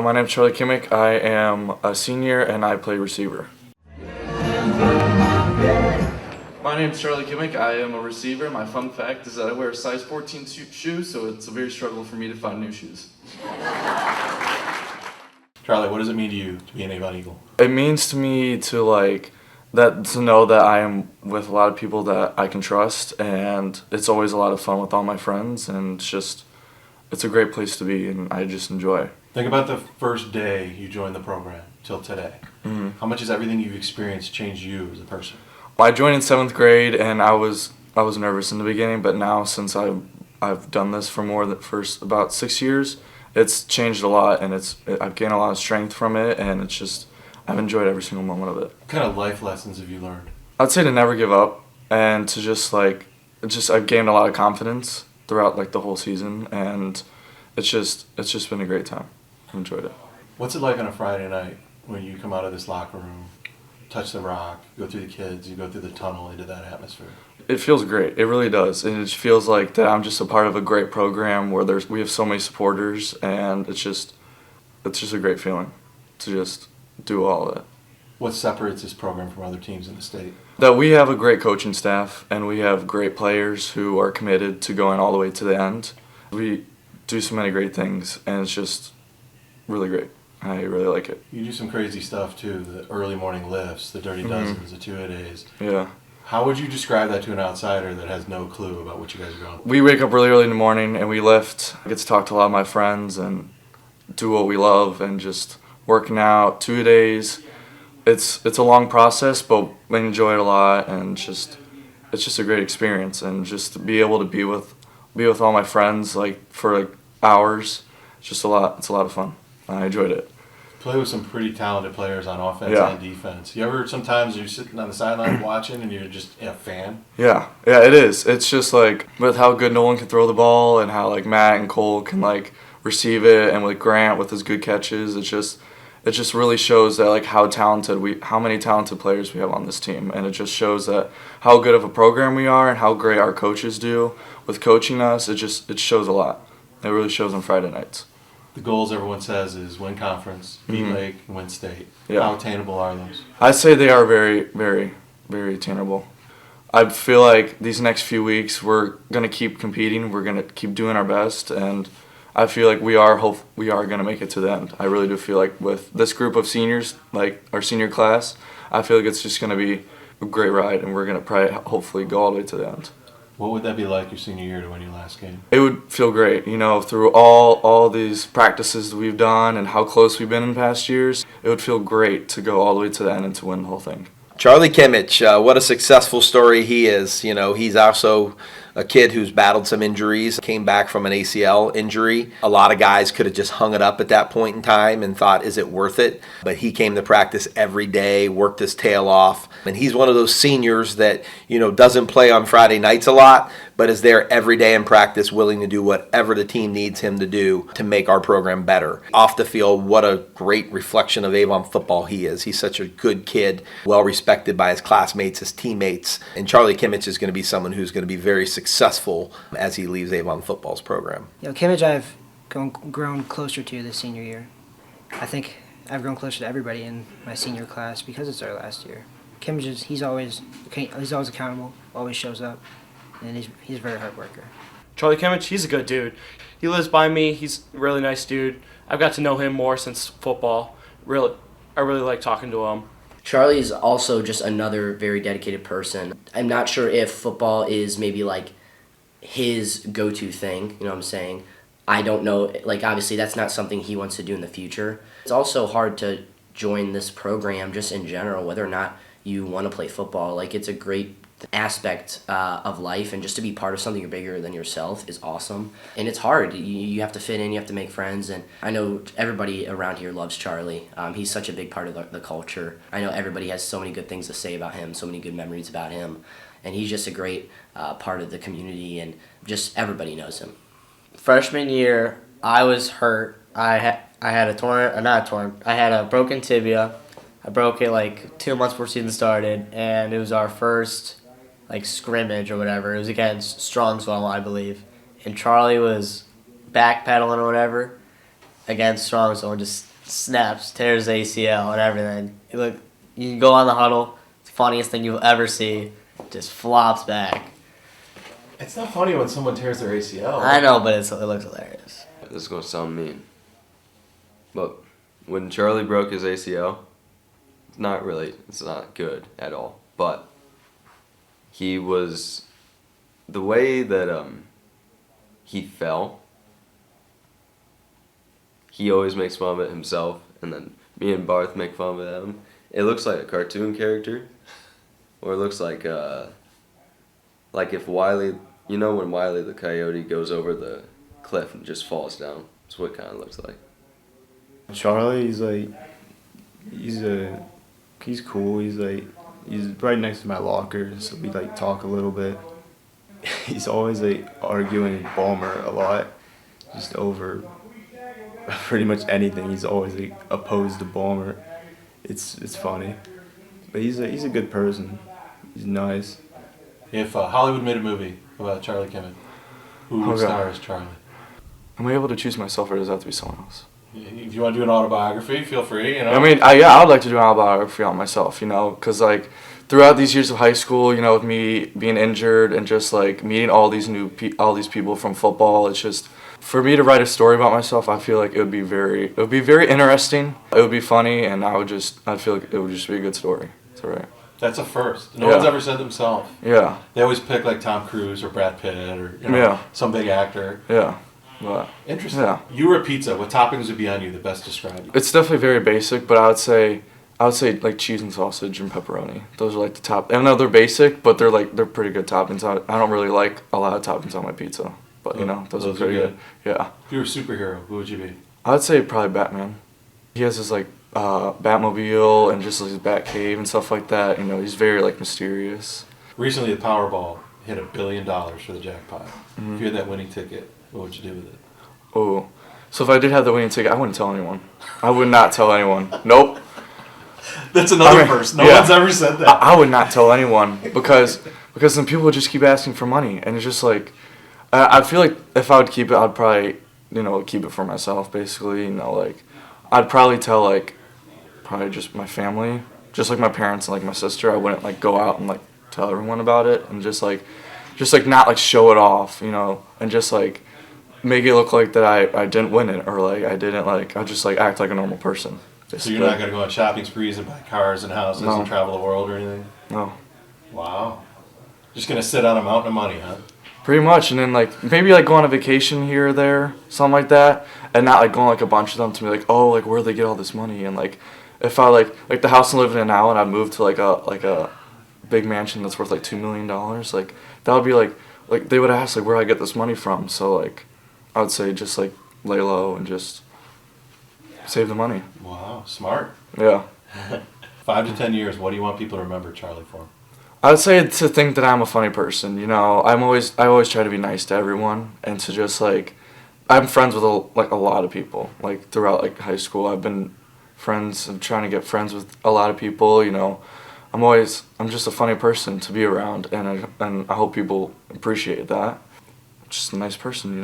My name is Charlie Kimmich. I am a senior and I play receiver. My name is Charlie Kimmich. I am a receiver. My fun fact is that I wear a size 14 shoes, so it's a very struggle for me to find new shoes. Charlie, what does it mean to you to be an Avon Eagle? It means to me to know that I am with a lot of people that I can trust, and it's always a lot of fun with all my friends, and it's a great place to be, and I just enjoy. Think about the first day you joined the program till today. Mm-hmm. How much has everything you've experienced changed you as a person? I joined in 7th grade, and I was nervous in the beginning, but now since I've done this for about 6 years, it's changed a lot, and I've gained a lot of strength from it, and I've enjoyed every single moment of it. What kind of life lessons have you learned? I'd say to never give up, and to I've gained a lot of confidence throughout the whole season, and it's just been a great time. I've enjoyed it. What's it like on a Friday night when you come out of this locker room, touch the rock, go through the kids, you go through the tunnel into that atmosphere? It feels great. It really does. And it just feels like that I'm just a part of a great program where we have so many supporters, and it's just a great feeling to just do all of it. What separates this program from other teams in the state? That we have a great coaching staff, and we have great players who are committed to going all the way to the end. We do so many great things, and it's just really great. I really like it. You do some crazy stuff too, the early morning lifts, the dirty dozens, the 2-a-days. Yeah. How would you describe that to an outsider that has no clue about what you guys are going through? We wake up really early in the morning and we lift. I get to talk to a lot of my friends and do what we love, and just working out 2-a-days. It's a long process, but we enjoy it a lot, and it's just a great experience, and just to be able to be with all my friends for hours. It's a lot of fun. I enjoyed it. Play with some pretty talented players on offense and defense. You ever sometimes you're sitting on the sideline watching and you're just a fan? Yeah, it is. It's just with how good Nolan can throw the ball, and how Matt and Cole can receive it, and with Grant with his good catches. It just really shows that how many talented players we have on this team, and it just shows that how good of a program we are and how great our coaches do with coaching us. It shows a lot. It really shows on Friday nights. The goals everyone says is win conference, beat Lake, and win state. Yeah. How attainable are those? I say they are very, very, very attainable. I feel like these next few weeks we're going to keep competing. We're going to keep doing our best, and I feel like we are going to make it to the end. I really do feel like with this group of seniors, our senior class, I feel like it's just going to be a great ride, and we're going to probably hopefully go all the way to the end. What would that be like your senior year to win your last game? It would feel great, through all these practices that we've done and how close we've been in past years. It would feel great to go all the way to the end and to win the whole thing. Charlie Kimmich, what a successful story he is. He's also a kid who's battled some injuries, came back from an ACL injury. A lot of guys could have just hung it up at that point in time and thought, is it worth it? But he came to practice every day, worked his tail off. And he's one of those seniors that, doesn't play on Friday nights a lot, but is there every day in practice, willing to do whatever the team needs him to do to make our program better. Off the field, what a great reflection of Avon football he is. He's such a good kid, well respected by his classmates, his teammates. And Charlie Kimmich is going to be someone who's going to be very successful as he leaves Avon football's program. Kimmich I've grown closer to this senior year. I think I've grown closer to everybody in my senior class because it's our last year. Kimmich he's always accountable, always shows up, and he's a very hard worker. Charlie Kimmich, he's a good dude. He lives by me. He's a really nice dude. I've got to know him more since football. I really like talking to him. Charlie is also just another very dedicated person. I'm not sure if football is maybe his go-to thing, you know what I'm saying? I don't know, obviously that's not something he wants to do in the future. It's also hard to join this program just in general, whether or not you want to play football. It's a great aspect of life, and just to be part of something bigger than yourself is awesome. And it's hard. You have to fit in, you have to make friends, and I know everybody around here loves Charlie. He's such a big part of the culture. I know everybody has so many good things to say about him, so many good memories about him, and he's just a great part of the community, and just everybody knows him. Freshman year, I was hurt. I had a broken tibia. I broke it 2 months before season started, and it was our first scrimmage or whatever. It was against Strongsville, I believe. And Charlie was backpedaling or whatever, against strong, someone just snaps, tears the ACL and everything. You can go on the huddle. It's the funniest thing you'll ever see. Just flops back. It's not funny when someone tears their ACL. I know, but it looks hilarious. This is gonna sound mean, but when Charlie broke his ACL, it's not good at all. But he was, the way that he fell, he always makes fun of it himself, and then me and Barth make fun of it at him. It looks like a cartoon character, or it looks like if Wiley, when Wiley the coyote goes over the cliff and just falls down. That's what it kind of looks like. Charlie, he's cool. He's right next to my locker, so we talk a little bit. He's always arguing with Balmer a lot, just over pretty much anything. He's always opposed to Balmer. It's funny, but he's a good person. He's nice. If Hollywood made a movie about Charlie Kimmich, who would star as Charlie? Am I able to choose myself, or does it have to be someone else? If you want to do an autobiography, feel free. I mean, I would like to do an autobiography on myself, because throughout these years of high school, with me being injured and just meeting all these people from football, it's just, for me to write a story about myself, I feel like it would be very interesting. It would be funny, and I feel like it would just be a good story. That's all right. That's a first. No one's ever said themselves. Yeah. They always pick Tom Cruise or Brad Pitt or some big actor. Yeah. But, interesting. Yeah. You were a pizza. What toppings would be on you that best describe you? It's definitely very basic, but I would say cheese and sausage and pepperoni. Those are the top. I know they're basic, but they're pretty good toppings. I don't really like a lot of toppings on my pizza, but those are pretty good. Yeah. If you were a superhero, who would you be? I would say probably Batman. He has his Batmobile and just his Batcave and stuff like that. He's very mysterious. Recently, the Powerball hit $1 billion for the jackpot. Mm-hmm. If you had that winning ticket, what would you do with it? Oh, so if I did have the winning ticket, I wouldn't tell anyone. I would not tell anyone. Nope. That's another first. No one's ever said that. I would not tell anyone because then people would just keep asking for money, and it's just I feel like if I would keep it, I'd probably keep it for myself. Basically, I'd probably tell probably just my family, just my parents and my sister. I wouldn't go out and tell everyone about it, and just not show it off, and just make it look like that I didn't win it, or I didn't I'll just act like a normal person. Basically. So you're not gonna go on shopping sprees and buy cars and houses and travel the world or anything? No. Wow. Just gonna sit on a mountain of money, huh? Pretty much, and then maybe go on a vacation here or there, something like that, and not go on a bunch of them to be where'd they get all this money, and if I the house I'm living in now and I moved to a big mansion that's worth $2 million, that would be they would ask where I get this money from, so I would say just lay low and just save the money. Wow, smart. Yeah. 5 to 10 years, what do you want people to remember Charlie for? I would say to think that I'm a funny person. I always try to be nice to everyone, and to just I'm friends with a lot of people. Throughout high school, I've been friends. I'm trying to get friends with a lot of people. I'm just a funny person to be around, and I hope people appreciate that. Just a nice person,